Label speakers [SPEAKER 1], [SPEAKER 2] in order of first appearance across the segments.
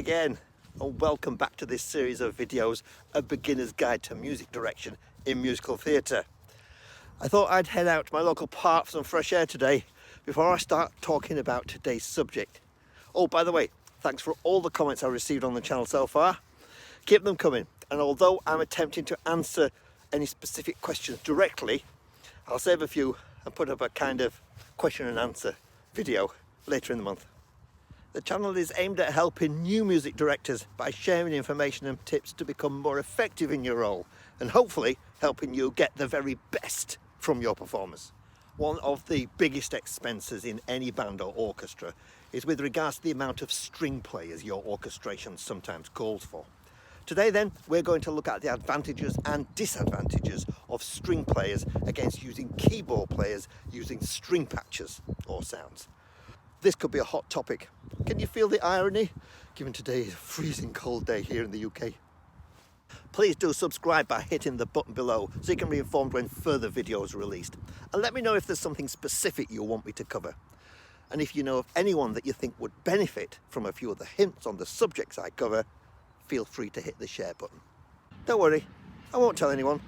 [SPEAKER 1] again, and welcome back to this series of videos, A Beginner's Guide to Music Direction in Musical Theatre. I thought I'd head out to my local park for some fresh air today before I start talking about today's subject. Oh, by the way, thanks for all the comments I received on the channel so far. Keep them coming, and although I'm attempting to answer any specific questions directly, I'll save a few and put up a kind of question and answer video later in the month. The channel is aimed at helping new music directors by sharing information and tips to become more effective in your role and hopefully helping you get the very best from your performers. One of the biggest expenses in any band or orchestra is with regards to the amount of string players your orchestration sometimes calls for. Today then, we're going to look at the advantages and disadvantages of string players against using keyboard players using string patches or sounds. This could be a hot topic. Can you feel the irony, given today's freezing cold day here in the UK? Please do subscribe by hitting the button below so you can be informed when further videos are released. And let me know if there's something specific you want me to cover. And if you know of anyone that you think would benefit from a few of the hints on the subjects I cover, feel free to hit the share button. Don't worry, I won't tell anyone.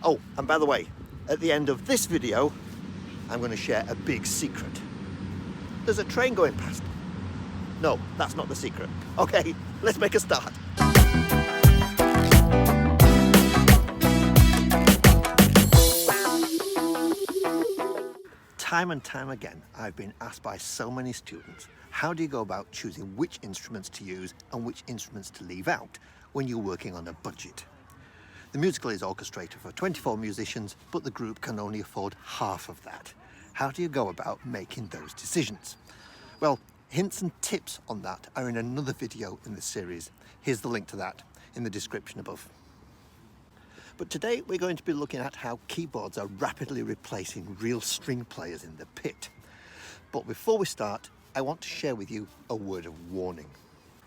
[SPEAKER 1] Oh, and by the way, at the end of this video, I'm going to share a big secret. There's a train going past. No, that's not the secret. Okay, let's make a start. Time and time again, I've been asked by so many students, how do you go about choosing which instruments to use and which instruments to leave out when you're working on a budget? The musical is orchestrated for 24 musicians, but the group can only afford half of that. How do you go about making those decisions? Well, hints and tips on that are in another video in this series. Here's the link to that in the description above. But today we're going to be looking at how keyboards are rapidly replacing real string players in the pit. But before we start, I want to share with you a word of warning.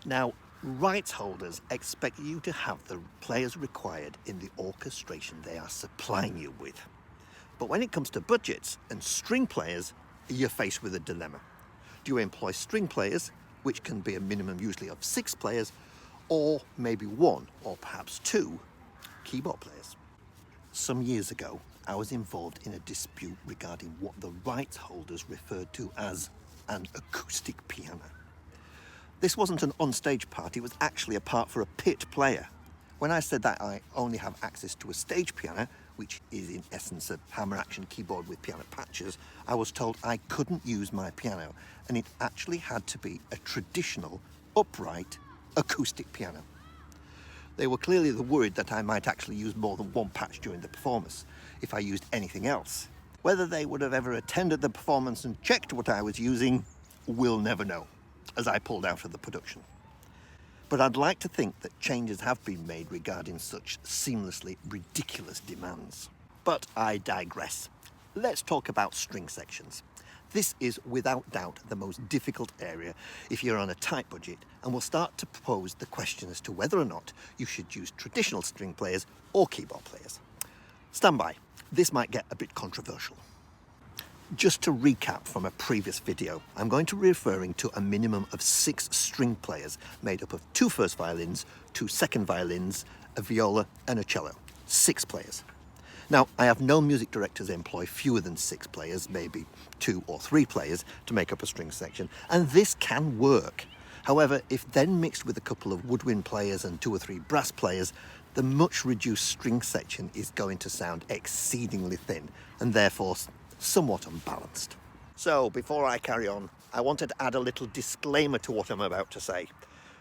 [SPEAKER 1] Now, rights holders expect you to have the players required in the orchestration they are supplying you with. But when it comes to budgets and string players, you're faced with a dilemma. Do you employ string players, which can be a minimum usually of 6 players, or maybe 1 or perhaps 2 keyboard players? Some years ago, I was involved in a dispute regarding what the rights holders referred to as an acoustic piano. This wasn't an on-stage part, it was actually a part for a pit player. When I said that I only have access to a stage piano, which is in essence a hammer action keyboard with piano patches, I was told I couldn't use my piano, and it actually had to be a traditional, upright, acoustic piano. They were clearly worried that I might actually use more than one patch during the performance if I used anything else. Whether they would have ever attended the performance and checked what I was using, we'll never know, as I pulled out of the production. But I'd like to think that changes have been made regarding such seamlessly ridiculous demands. But I digress. Let's talk about string sections. This is without doubt the most difficult area if you're on a tight budget, and we'll start to pose the question as to whether or not you should use traditional string players or keyboard players. Stand by, this might get a bit controversial. Just to recap from a previous video, I'm going to be referring to a minimum of 6 string players made up of 2 first violins, 2 second violins, a viola and a cello. 6 players. Now, I have known music directors employ fewer than 6 players, maybe 2 or 3 players, to make up a string section, and this can work. However, if then mixed with a couple of woodwind players and 2 or 3 brass players, the much reduced string section is going to sound exceedingly thin, and therefore somewhat unbalanced. So, before I carry on, I wanted to add a little disclaimer to what I'm about to say.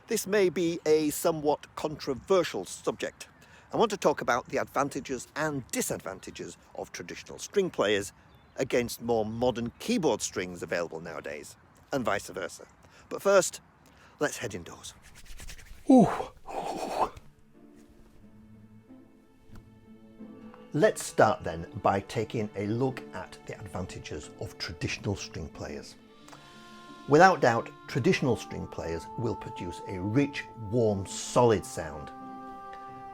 [SPEAKER 1] This may be a somewhat controversial subject. I want to talk about the advantages and disadvantages of traditional string players against more modern keyboard strings available nowadays, and vice versa. But first, let's head indoors. Ooh. Let's start then by taking a look at the advantages of traditional string players. Without doubt, traditional string players will produce a rich, warm, solid sound.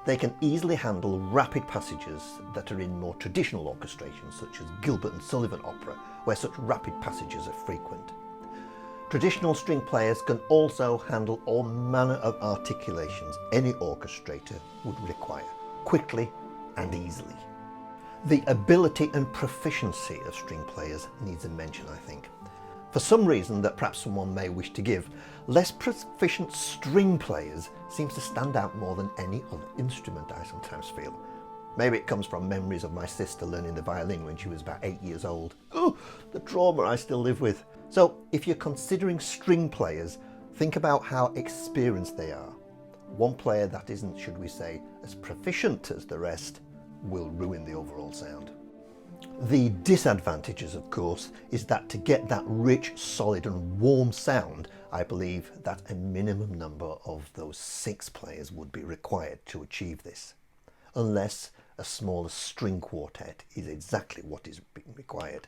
[SPEAKER 1] They can easily handle rapid passages that are in more traditional orchestrations such as Gilbert and Sullivan opera, where such rapid passages are frequent. Traditional string players can also handle all manner of articulations any orchestrator would require, quickly and easily. The ability and proficiency of string players needs a mention, I think. For some reason that perhaps someone may wish to give, less proficient string players seems to stand out more than any other instrument, I sometimes feel. Maybe it comes from memories of my sister learning the violin when she was about 8 years old. Oh, the trauma I still live with. So if you're considering string players, think about how experienced they are. One player that isn't, should we say, as proficient as the rest will ruin the overall sound. The disadvantages, of course, is that to get that rich, solid and warm sound, I believe that a minimum number of those 6 players would be required to achieve this, unless a smaller string quartet is exactly what is being required.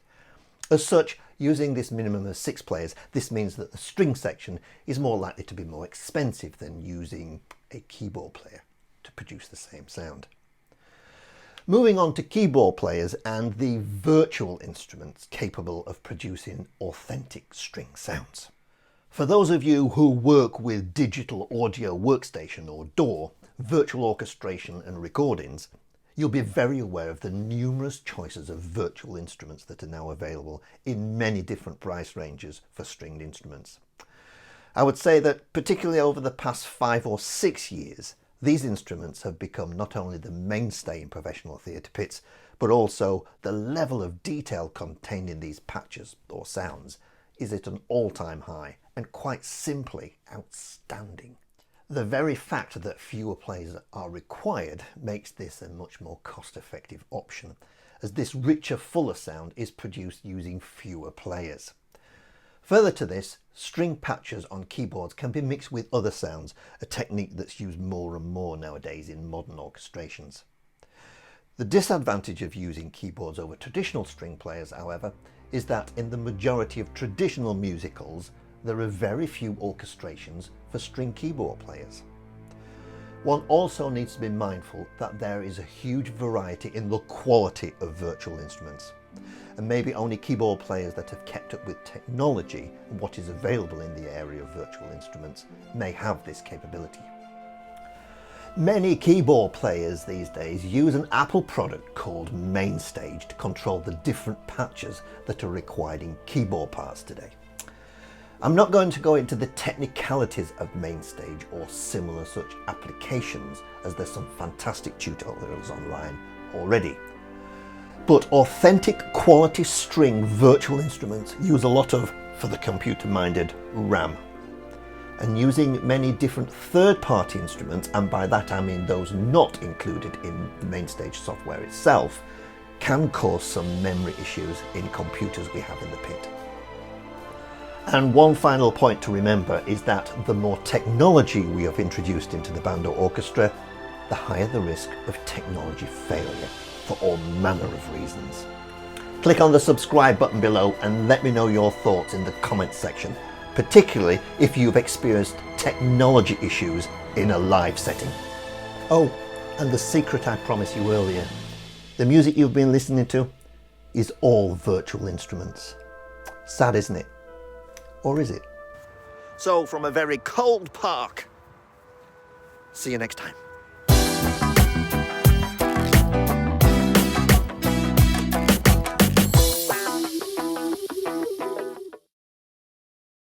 [SPEAKER 1] As such, using this minimum of 6 players, this means that the string section is more likely to be more expensive than using a keyboard player to produce the same sound. Moving on to keyboard players and the virtual instruments capable of producing authentic string sounds. For those of you who work with digital audio workstation or DAW, virtual orchestration and recordings, you'll be very aware of the numerous choices of virtual instruments that are now available in many different price ranges for stringed instruments. I would say that particularly over the past 5 or 6 years, these instruments have become not only the mainstay in professional theatre pits, but also the level of detail contained in these patches or sounds is at an all-time high and quite simply outstanding. The very fact that fewer players are required makes this a much more cost-effective option, as this richer, fuller sound is produced using fewer players. Further to this, string patches on keyboards can be mixed with other sounds, a technique that's used more and more nowadays in modern orchestrations. The disadvantage of using keyboards over traditional string players, however, is that in the majority of traditional musicals, there are very few orchestrations for string keyboard players. One also needs to be mindful that there is a huge variety in the quality of virtual instruments, and maybe only keyboard players that have kept up with technology and what is available in the area of virtual instruments may have this capability. Many keyboard players these days use an Apple product called MainStage to control the different patches that are required in keyboard parts today. I'm not going to go into the technicalities of MainStage or similar such applications, as there's some fantastic tutorials online already. But authentic quality string virtual instruments use a lot of, for the computer-minded, RAM. And using many different third-party instruments, and by that I mean those not included in the MainStage software itself, can cause some memory issues in computers we have in the pit. And one final point to remember is that the more technology we have introduced into the band or orchestra, the higher the risk of technology failure for all manner of reasons. Click on the subscribe button below and let me know your thoughts in the comments section, particularly if you've experienced technology issues in a live setting. Oh, and the secret I promised you earlier, the music you've been listening to is all virtual instruments. Sad, isn't it? Or is it? So, from a very cold park, see you next time.